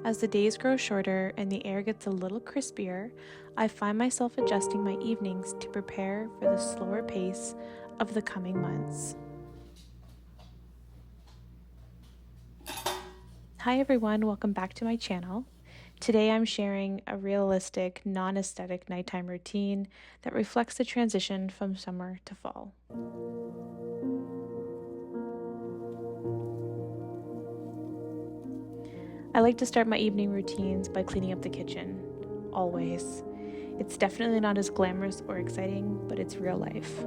As the days grow shorter and the air gets a little crispier, I find myself adjusting my evenings to prepare for the slower pace of the coming months. Hi everyone, welcome back to my channel. Today I'm sharing a realistic, non-aesthetic nighttime routine that reflects the transition from summer to fall. I like to start my evening routines by cleaning up the kitchen, always. It's definitely not as glamorous or exciting, but it's real life.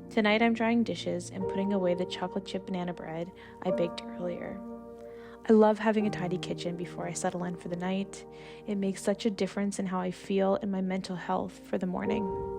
Tonight I'm drying dishes and putting away the chocolate chip banana bread I baked earlier. I love having a tidy kitchen before I settle in for the night. It makes such a difference in how I feel and my mental health for the morning.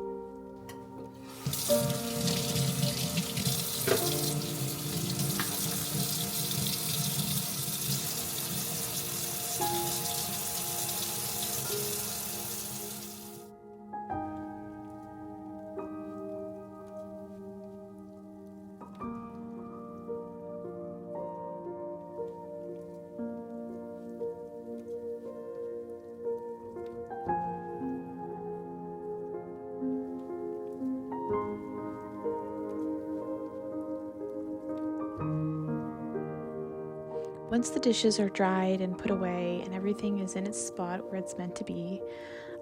Once the dishes are dried and put away and everything is in its spot where it's meant to be,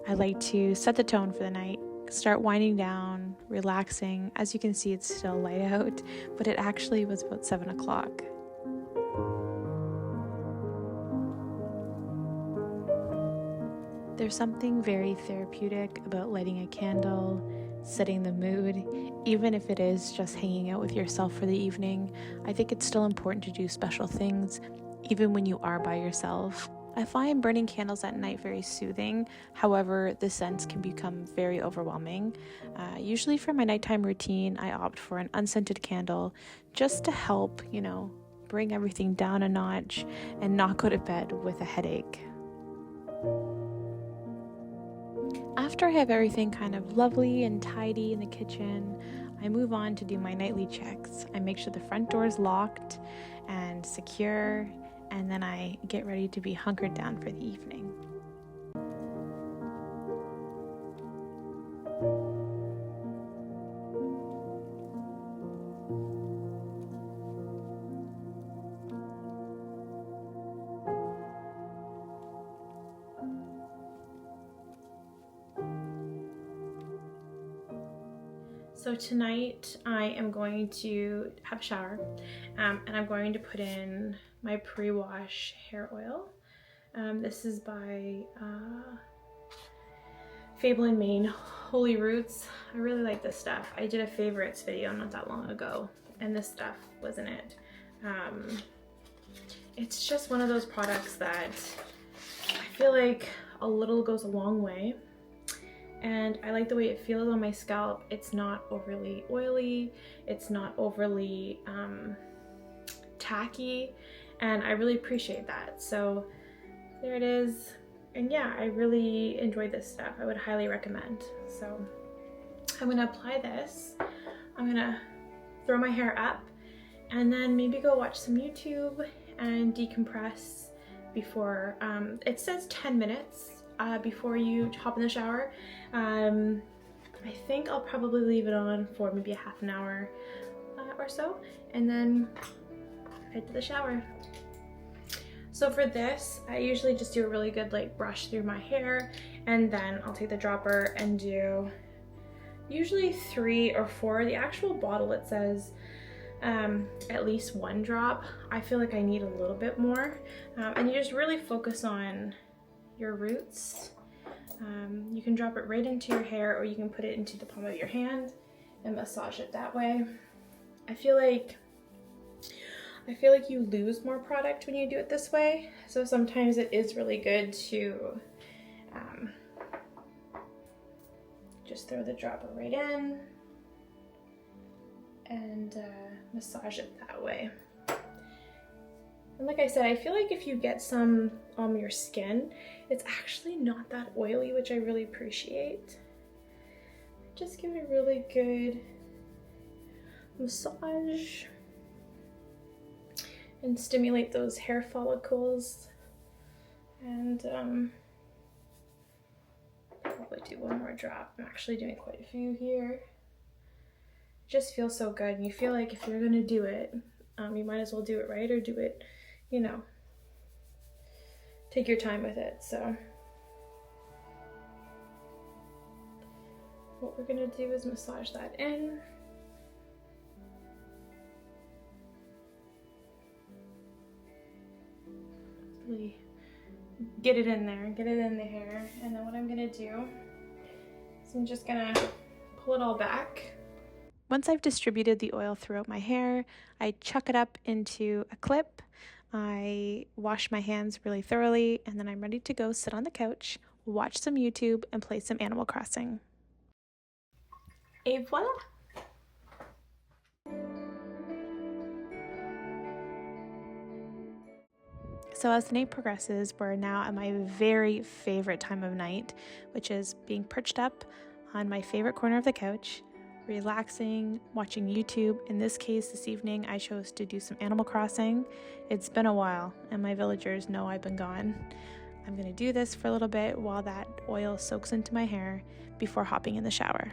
I like to set the tone for the night, start winding down, relaxing. As you can see, it's still light out, but it actually was about 7 o'clock. There's something very therapeutic about lighting a candle, setting the mood, even if it is just hanging out with yourself for the evening. I think it's still important to do special things, even when you are by yourself. I find burning candles at night very soothing. However, the scents can become very overwhelming. Usually for my nighttime routine, I opt for an unscented candle just to help, bring everything down a notch and not go to bed with a headache. After I have everything kind of lovely and tidy in the kitchen, I move on to do my nightly checks. I make sure the front door is locked and secure, and then I get ready to be hunkered down for the evening. So tonight I am going to have a shower and I'm going to put in my pre-wash hair oil. This is by Fable and Mane Holy Roots. I really like this stuff. I did a favorites video not that long ago and this stuff was in it. It's just one of those products that I feel like a little goes a long way. And I like the way it feels on my scalp. It's not overly oily, it's not overly tacky, and I really appreciate that. So there it is. And yeah, I really enjoyed this stuff. I would highly recommend. So I'm gonna apply this. I'm gonna throw my hair up and then maybe go watch some YouTube and decompress before, it says 10 minutes. Before you hop in the shower. I think I'll probably leave it on for maybe a half an hour or so, and then head to the shower. So for this, I usually just do a really good brush through my hair, and then I'll take the dropper and do usually 3 or 4. The actual bottle, it says at least 1 drop. I feel like I need a little bit more, and you just really focus on your roots. You can drop it right into your hair, or you can put it into the palm of your hand and massage it that way. I feel like you lose more product when you do it this way, so sometimes it is really good to just throw the dropper right in and massage it that way. And like I said, I feel like if you get some on your skin, it's actually not that oily, which I really appreciate. just give it a really good massage and stimulate those hair follicles. And probably do one more drop. I'm actually doing quite a few here. It just feels so good, and you feel like if you're gonna do it, you might as well do it right, or do it, you know, take your time with it. So what we're gonna do is massage that in. Really get it in there, get it in the hair. And then what I'm gonna do is I'm just gonna pull it all back. Once I've distributed the oil throughout my hair, I chuck it up into a clip. I wash my hands really thoroughly, and then I'm ready to go sit on the couch, watch some YouTube, and play some Animal Crossing. Et voila! So as the night progresses, we're now at my very favorite time of night, which is being perched up on my favorite corner of the couch, relaxing, watching YouTube. In this case, this evening, I chose to do some Animal Crossing. It's been a while, and my villagers know I've been gone. I'm gonna do this for a little bit while that oil soaks into my hair before hopping in the shower.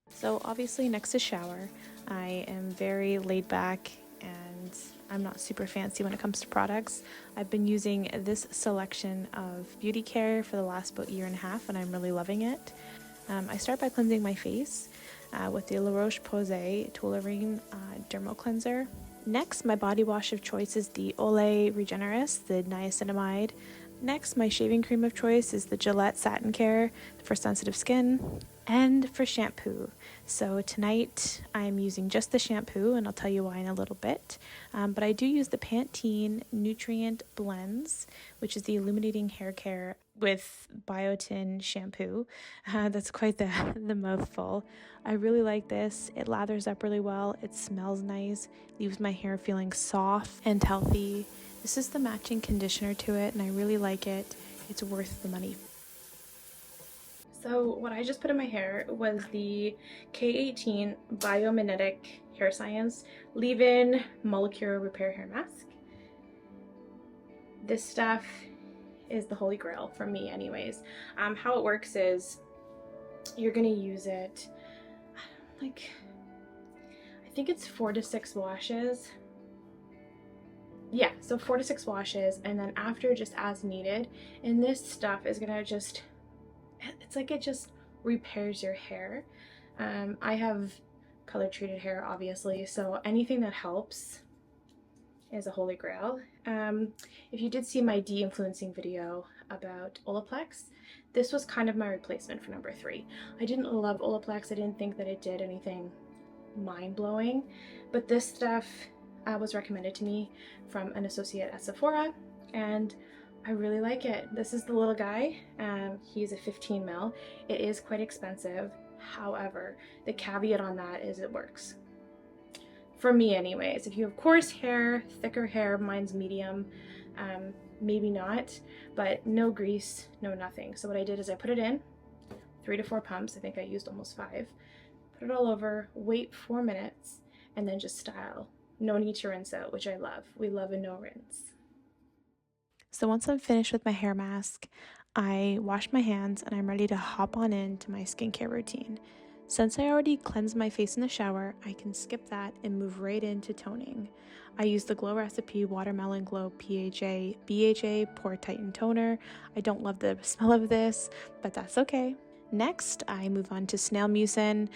So obviously next to shower, I am very laid back and I'm not super fancy when it comes to products. I've been using this selection of beauty care for the last about year and a half, and I'm really loving it. I start by cleansing my face with the La Roche-Posay Toleriane Dermo Cleanser. Next, my body wash of choice is the Olay Regenerist, the niacinamide. Next, my shaving cream of choice is the Gillette Satin Care for sensitive skin. And for shampoo, so tonight I'm using just the shampoo, and I'll tell you why in a little bit, but I do use the Pantene Nutrient Blends, which is the illuminating hair care with biotin shampoo. That's quite the mouthful. I really like this. It lathers up really well, it smells nice, leaves my hair feeling soft and healthy. This is the matching conditioner to it, and I really like it. It's worth the money. So what I just put in my hair was the K18 Biomimetic Hair Science Leave-In Molecular Repair Hair Mask. This stuff is the holy grail for me anyways. How it works is you're gonna use it, I think it's 4 to 6 washes. Yeah, so 4 to 6 washes, and then after, just as needed. And this stuff is gonna just, it's like it just repairs your hair. I have color treated hair, obviously, so anything that helps is a holy grail. If you did see my de-influencing video about Olaplex, this was kind of my replacement for number 3. I didn't love Olaplex. I didn't think that it did anything mind-blowing, but this stuff was recommended to me from an associate at Sephora, and I really like it. This is the little guy. He's a 15 ml. It is quite expensive. However, the caveat on that is it works. For me anyways. If you have coarse hair, thicker hair, mine's medium, maybe not, but no grease, no nothing. So what I did is I put it in, 3 to 4 pumps. I think I used almost 5. Put it all over, wait 4 minutes, and then just style. No need to rinse out, which I love. We love a no rinse. So once I'm finished with my hair mask, I wash my hands and I'm ready to hop on into my skincare routine. Since I already cleansed my face in the shower, I can skip that and move right into toning. I use the Glow Recipe Watermelon Glow PHA BHA Pore Tighten Toner. I don't love the smell of this, but that's okay. Next, I move on to Snail Mucin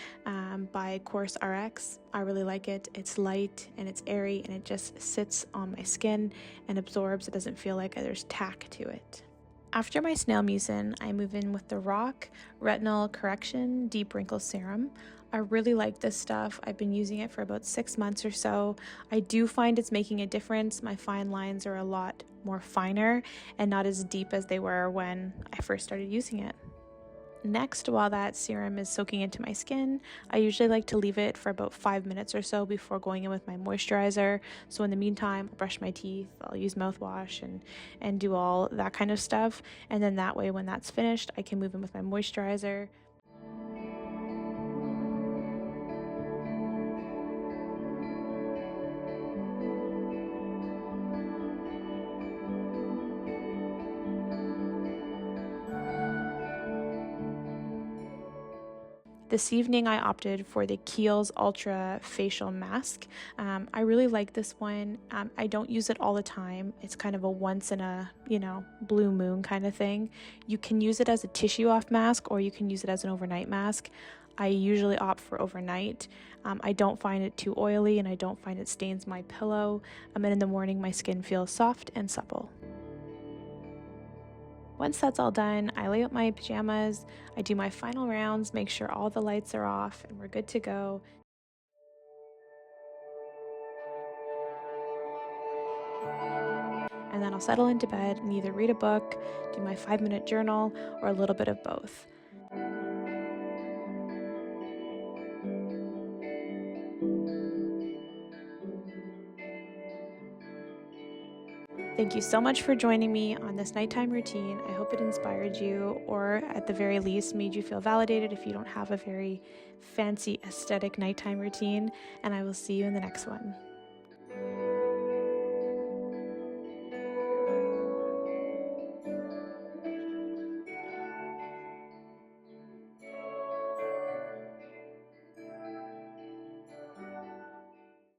by Course RX. I really like it. It's light and it's airy and it just sits on my skin and absorbs. It doesn't feel like there's tack to it. After my snail mucin, I move in with the Rock Retinol Correction Deep Wrinkle Serum. I really like this stuff. I've been using it for about 6 months or so. I do find it's making a difference. My fine lines are a lot more finer and not as deep as they were when I first started using it. Next, while that serum is soaking into my skin, I usually like to leave it for about 5 minutes or so before going in with my moisturizer. So in the meantime, I'll brush my teeth, I'll use mouthwash and do all that kind of stuff. And then that way, when that's finished, I can move in with my moisturizer. This evening I opted for the Kiehl's Ultra Facial Mask. I really like this one. I don't use it all the time. It's kind of a once in a, blue moon kind of thing. You can use it as a tissue off mask or you can use it as an overnight mask. I usually opt for overnight. I don't find it too oily and I don't find it stains my pillow. And in the morning my skin feels soft and supple. Once that's all done, I lay out my pajamas, I do my final rounds, make sure all the lights are off, and we're good to go. And then I'll settle into bed and either read a book, do my 5-minute journal, or a little bit of both. Thank you so much for joining me on this nighttime routine. I hope it inspired you, or at the very least made you feel validated if you don't have a very fancy aesthetic nighttime routine, and I will see you in the next one.